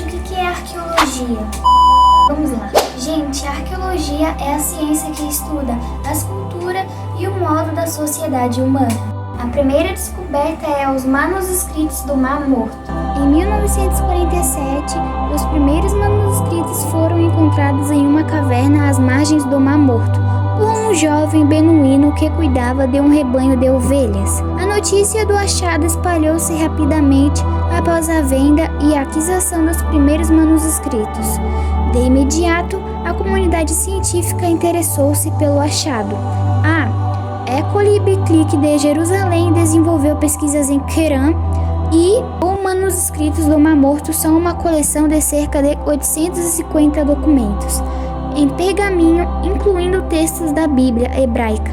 Gente, o que é arqueologia? Vamos lá. Gente, a arqueologia é a ciência que estuda as culturas e o modo da sociedade humana. A primeira descoberta é os manuscritos do Mar Morto. Em 1947, os primeiros manuscritos foram encontrados em uma caverna às margens do Mar Morto, por um jovem beduíno que cuidava de um rebanho de ovelhas. A notícia do achado espalhou-se rapidamente após a venda e a aquisição dos primeiros manuscritos. De imediato, a comunidade científica interessou-se pelo achado. A École Biblique de Jerusalém desenvolveu pesquisas em Qumran e os manuscritos do Mar Morto são uma coleção de cerca de 850 documentos em pergaminho, incluindo textos da Bíblia hebraica,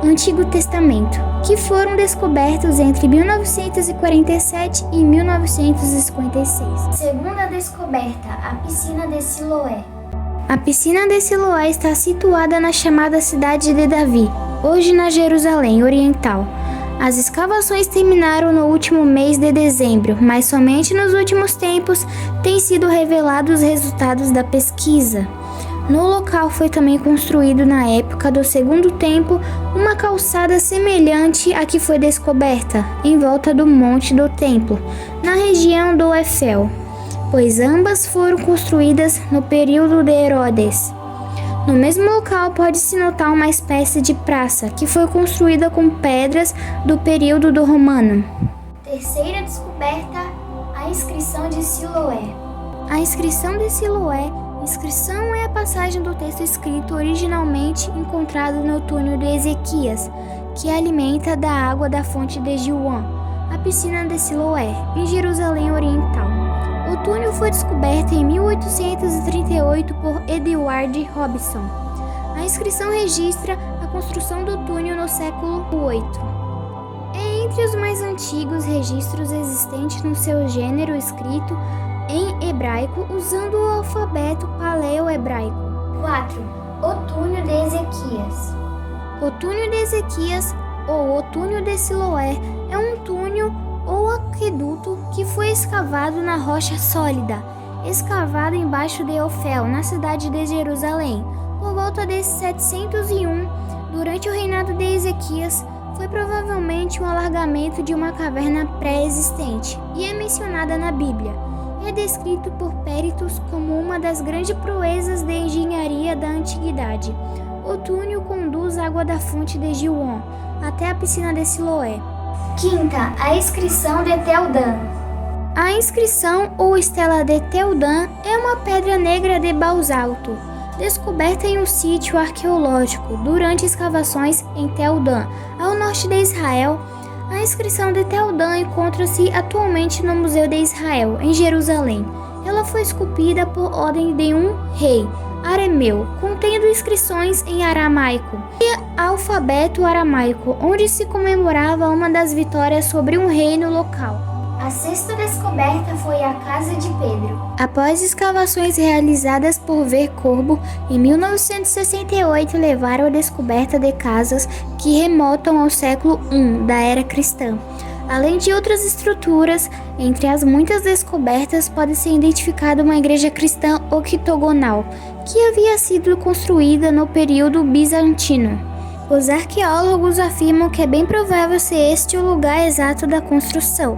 Antigo Testamento, que foram descobertos entre 1947 e 1956. Segunda descoberta, a Piscina de Siloé. A Piscina de Siloé está situada na chamada Cidade de Davi, hoje na Jerusalém Oriental. As escavações terminaram no último mês de dezembro, mas somente nos últimos tempos têm sido revelados os resultados da pesquisa. No local foi também construído na época do Segundo Templo uma calçada semelhante à que foi descoberta em volta do Monte do Templo, na região do Efel, pois ambas foram construídas no período de Herodes. No mesmo local pode-se notar uma espécie de praça que foi construída com pedras do período do Romano. Terceira descoberta, a inscrição de Siloé. A inscrição de Siloé. Inscrição é a passagem do texto escrito originalmente encontrado no túnel de Ezequias, que alimenta da água da fonte de Gilom, a piscina de Siloé, em Jerusalém Oriental. O túnel foi descoberto em 1838 por Edward Robson. A inscrição registra a construção do túnel no século VIII. É entre os mais antigos registros existentes no seu gênero escrito em hebraico usando o alfabeto paleo-hebraico. 4. O túnel de Ezequias. O túnel de Ezequias, ou o túnel de Siloé, é um túnel ou aqueduto que foi escavado na rocha sólida, escavado embaixo de Ofel, na cidade de Jerusalém, por volta de 701, durante o reinado de Ezequias. Foi provavelmente um alargamento de uma caverna pré-existente e é mencionada na Bíblia. É descrito por peritos como uma das grandes proezas de engenharia da antiguidade. O túnel conduz água da fonte de Gilom até a piscina de Siloé. Quinta, a inscrição de Teldã. A inscrição ou estela de Teldã é uma pedra negra de basalto, descoberta em um sítio arqueológico durante escavações em Teldã, ao norte de Israel. A inscrição de Teldã encontra-se atualmente no Museu de Israel, em Jerusalém. Ela foi esculpida por ordem de um rei arameu, contendo inscrições em aramaico e alfabeto aramaico, onde se comemorava uma das vitórias sobre um reino local. A sexta descoberta foi a Casa de Pedro. Após escavações realizadas por Vercorbo, em 1968 levaram à descoberta de casas que remontam ao século I da era cristã. Além de outras estruturas, entre as muitas descobertas pode ser identificada uma igreja cristã octogonal, que havia sido construída no período bizantino. Os arqueólogos afirmam que é bem provável ser este o lugar exato da construção.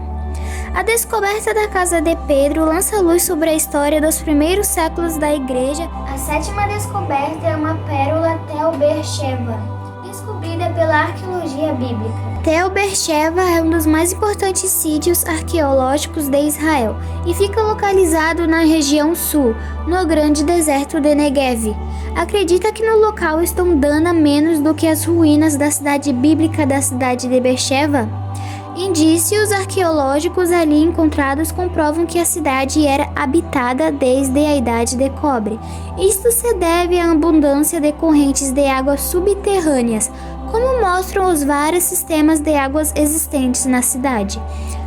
A descoberta da Casa de Pedro lança luz sobre a história dos primeiros séculos da igreja. A sétima descoberta é uma pérola Tel Beersheba, descobrida pela arqueologia bíblica. Tel Beersheba é um dos mais importantes sítios arqueológicos de Israel e fica localizado na região sul, no grande deserto de Negev. Acredita que no local estão dando a menos do que as ruínas da cidade bíblica da cidade de Beersheba. Indícios arqueológicos ali encontrados comprovam que a cidade era habitada desde a Idade de Cobre. Isto se deve à abundância de correntes de águas subterrâneas, como mostram os vários sistemas de águas existentes na cidade.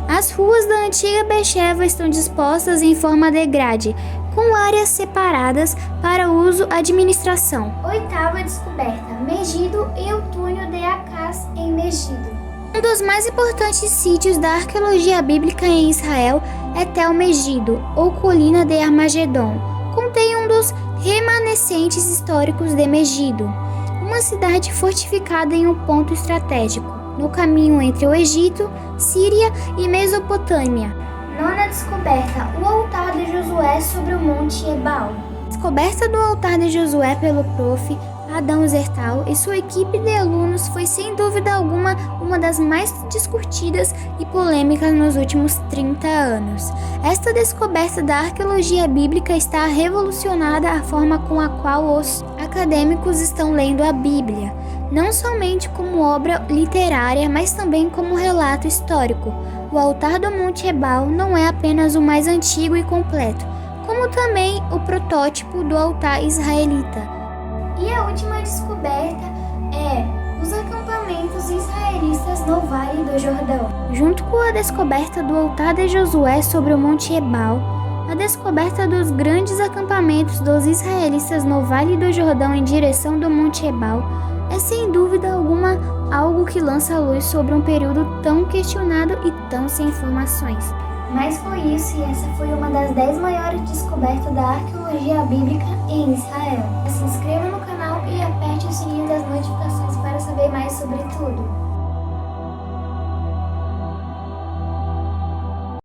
As ruas da antiga Beersheba estão dispostas em forma de grade, com áreas separadas para uso e administração. Oitava descoberta, Megido e o túnel de Acás em Megido. Um dos mais importantes sítios da arqueologia bíblica em Israel é Tel Megido, ou Colina de Armagedon. Contém um dos remanescentes históricos de Megido, uma cidade fortificada em um ponto estratégico, no caminho entre o Egito, Síria e Mesopotâmia. Nona descoberta: o altar de Josué sobre o Monte Ebal. Descoberta do altar de Josué pelo prof. Adão Zertal e sua equipe de alunos foi sem dúvida alguma uma das mais discutidas e polêmicas nos últimos 30 anos. Esta descoberta da arqueologia bíblica está revolucionando a forma com a qual os acadêmicos estão lendo a Bíblia, não somente como obra literária, mas também como relato histórico. O altar do Monte Ebal não é apenas o mais antigo e completo, como também o protótipo do altar israelita. E a última descoberta é os acampamentos israelitas no Vale do Jordão. Junto com a descoberta do altar de Josué sobre o Monte Ebal, a descoberta dos grandes acampamentos dos israelitas no Vale do Jordão em direção do Monte Ebal é sem dúvida alguma algo que lança a luz sobre um período tão questionado e tão sem informações. Mas foi isso, e essa foi uma das 10 maiores descobertas da arqueologia bíblica em Israel. Se inscreva no canal e aperte o sininho das notificações para saber mais sobre tudo.